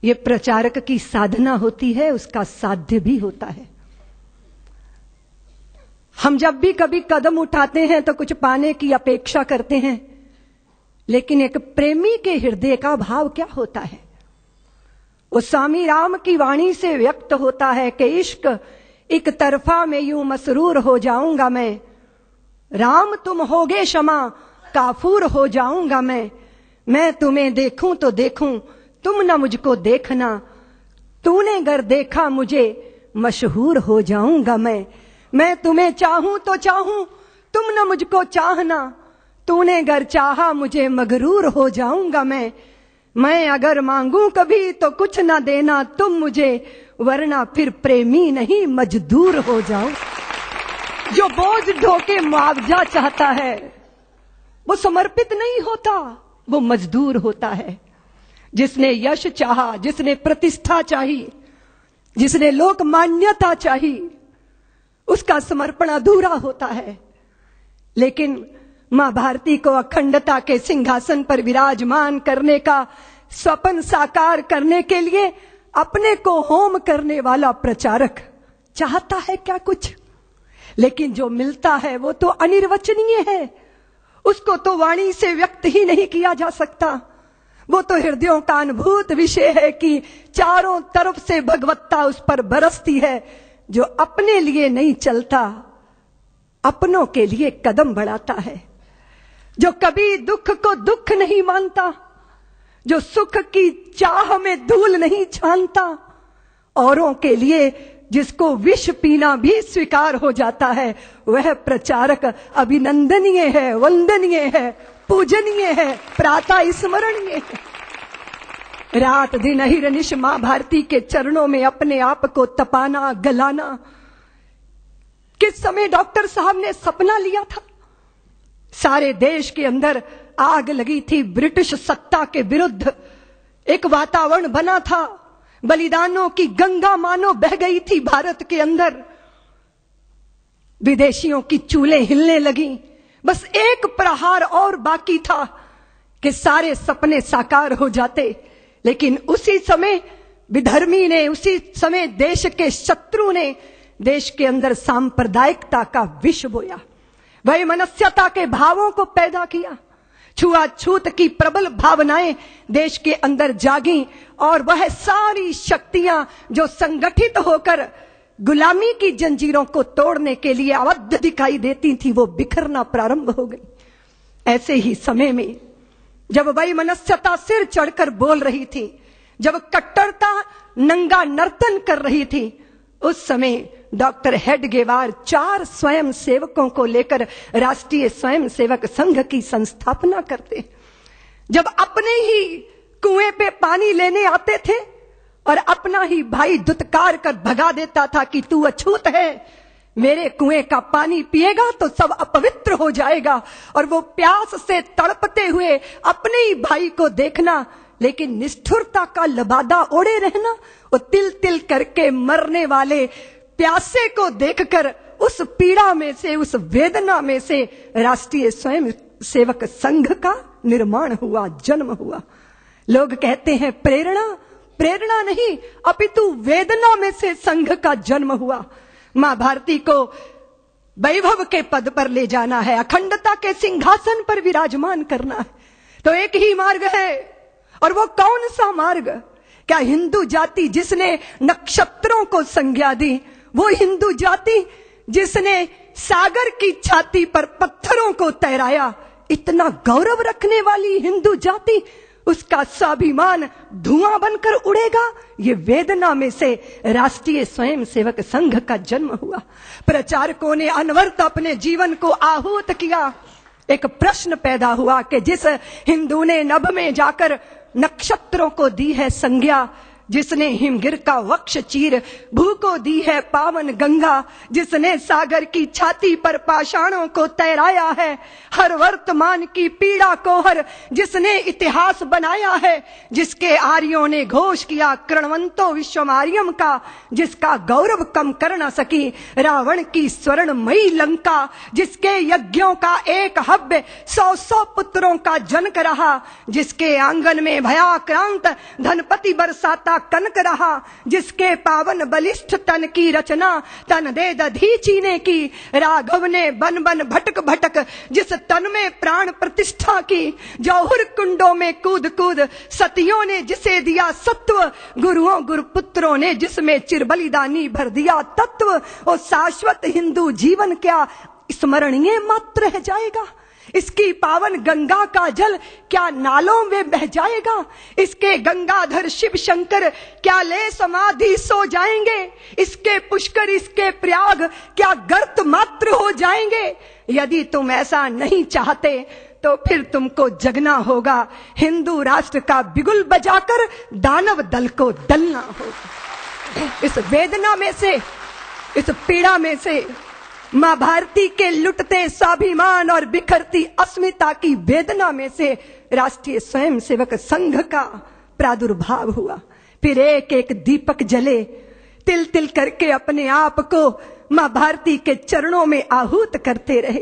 ये प्रचारक की साधना होती है, उसका साध्य भी होता है। हम जब भी कभी कदम उठाते हैं तो कुछ पाने की अपेक्षा करते हैं, लेकिन एक प्रेमी के हृदय का भाव क्या होता है? वो स्वामी राम की वाणी से व्यक्त होता है कि इश्क एक तरफा में यूं मसरूर हो जाऊंगा मैं, राम तुम होगे क्षमा काफूर हो जाऊंगा मैं तुम्हें देखूं तो देखूं तुम न मुझको देखना, तूने गर देखा मुझे मशहूर हो जाऊंगा मैं तुम्हें चाहूं तो चाहूं तुम न मुझको चाहना, तूने गर चाहा मुझे मगरूर हो जाऊंगा मैं अगर मांगू कभी तो कुछ ना देना तुम मुझे, वरना फिर प्रेमी नहीं मजदूर हो जाऊं। जो बोझ ढोके मुआवजा चाहता है वो समर्पित नहीं होता, वो मजदूर होता है। जिसने यश चाहा, जिसने प्रतिष्ठा चाहिए, जिसने लोक मान्यता चाहिए, उसका समर्पण अधूरा होता है। लेकिन मां भारती को अखंडता के सिंहासन पर विराजमान करने का स्वप्न साकार करने के लिए अपने को होम करने वाला प्रचारक चाहता है क्या कुछ, लेकिन जो मिलता है वो तो अनिर्वचनीय है, उसको तो वाणी से व्यक्त ही नहीं किया जा सकता। वो तो हृदयों का अनुभूत विषय है कि चारों तरफ से भगवत्ता उस पर बरसती है। जो अपने लिए नहीं चलता, अपनों के लिए कदम बढ़ाता है, जो कभी दुख को दुख नहीं मानता, जो सुख की चाह में धूल नहीं छानता, औरों के लिए जिसको विष पीना भी स्वीकार हो जाता है, वह प्रचारक अभिनंदनीय है, वंदनीय है, पूजनीय है, प्रातः स्मरणीय है। रात दिन अहिर्निश मां भारती के चरणों में अपने आप को तपाना गलाना। किस समय डॉक्टर साहब ने सपना लिया था? सारे देश के अंदर आग लगी थी, ब्रिटिश सत्ता के विरुद्ध एक वातावरण बना था, बलिदानों की गंगा मानो बह गई थी भारत के अंदर, विदेशियों की चूल्हे हिलने लगी, बस एक प्रहार और बाकी था कि सारे सपने साकार हो जाते। लेकिन उसी समय विधर्मी ने, उसी समय देश के शत्रु ने देश के अंदर सांप्रदायिकता का विष बोया, वैमनस्यता के भावों को पैदा किया, छुआछूत की प्रबल भावनाएं देश के अंदर जागी, और वह सारी शक्तियां जो संगठित होकर गुलामी की जंजीरों को तोड़ने के लिए अवद्ध दिखाई देती थी, वो बिखरना प्रारंभ हो गई। ऐसे ही समय में जब वैमनस्यता सिर चढ़कर बोल रही थी, जब कट्टरता नंगा नर्तन कर रही थी, उस समय डॉक्टर हेडगेवार 4 स्वयं सेवकों को लेकर राष्ट्रीय स्वयं सेवक संघ की संस्थापना करते। जब अपने ही कुएं पे पानी लेने आते थे और अपना ही भाई दुत्कार कर भगा देता था कि तू अछूत है, मेरे कुएं का पानी पिएगा तो सब अपवित्र हो जाएगा, और वो प्यास से तड़पते हुए अपने ही भाई को देखना, लेकिन निष्ठुरता का लबादा ओढ़े रहना, वो तिल तिल करके मरने वाले प्यासे को देखकर उस पीड़ा में से, उस वेदना में से राष्ट्रीय स्वयं सेवक संघ का निर्माण हुआ, जन्म हुआ। लोग कहते हैं प्रेरणा, प्रेरणा नहीं अपितु वेदना में से संघ का जन्म हुआ। मां भारती को वैभव के पद पर ले जाना है, अखंडता के सिंहासन पर विराजमान करना है, तो एक ही मार्ग है, और वो कौन सा मार्ग? क्या हिंदू जाति जिसने नक्षत्रों को संज्ञा दी, वो हिंदू जाति जिसने सागर की छाती पर पत्थरों को तैराया, इतना गौरव रखने वाली हिंदू जाति, उसका स्वाभिमान धुआं बनकर उड़ेगा? ये वेदना में से राष्ट्रीय स्वयं सेवक संघ का जन्म हुआ। प्रचारकों ने अनवरत अपने जीवन को आहूत किया। एक प्रश्न पैदा हुआ कि जिस हिंदू ने नभ में जाकर नक्षत्रों को दी है संज्ञा, जिसने हिमगिर का वक्ष चीर भू को दी है पावन गंगा, जिसने सागर की छाती पर पाषाणों को तैराया है, हर वर्तमान की पीड़ा को हर जिसने इतिहास बनाया है, जिसके आर्यों ने घोष किया कृणवंतो विश्वमार्यम का, जिसका गौरव कम कर न सकी रावण की स्वर्णमयी लंका, जिसके यज्ञों का एक हव्य 100 पुत्रों का जनक रहा, जिसके आंगन में भयाक्रांत धनपति बरसाता का कनक रहा, जिसके पावन बलिष्ठ तन की रचना, तन दे दधीची ने की। राघव ने बन बन भटक भटक जिस तन में प्राण प्रतिष्ठा की। जौहर कुंडों में कूद कूद सतियों ने जिसे दिया सत्व, गुरुओं गुरुपुत्रों ने जिसमें चिरबलिदानी भर दिया तत्व। और शाश्वत हिंदू जीवन क्या स्मरणीय मात्र रह जाएगा? इसकी पावन गंगा का जल क्या नालों में बह जाएगा? इसके गंगाधर शिव शंकर क्या ले समाधि सो जाएंगे? इसके पुष्कर इसके प्रयाग क्या गर्त मात्र हो जाएंगे? यदि तुम ऐसा नहीं चाहते तो फिर तुमको जगना होगा, हिंदू राष्ट्र का बिगुल बजाकर दानव दल को दलना होगा। इस वेदना में से, इस पीड़ा में से, मां भारती के लुटते स्वाभिमान और बिखरती अस्मिता की वेदना में से राष्ट्रीय स्वयंसेवक संघ का प्रादुर्भाव हुआ। फिर एक एक दीपक जले, तिल तिल करके अपने आप को मां भारती के चरणों में आहूत करते रहे।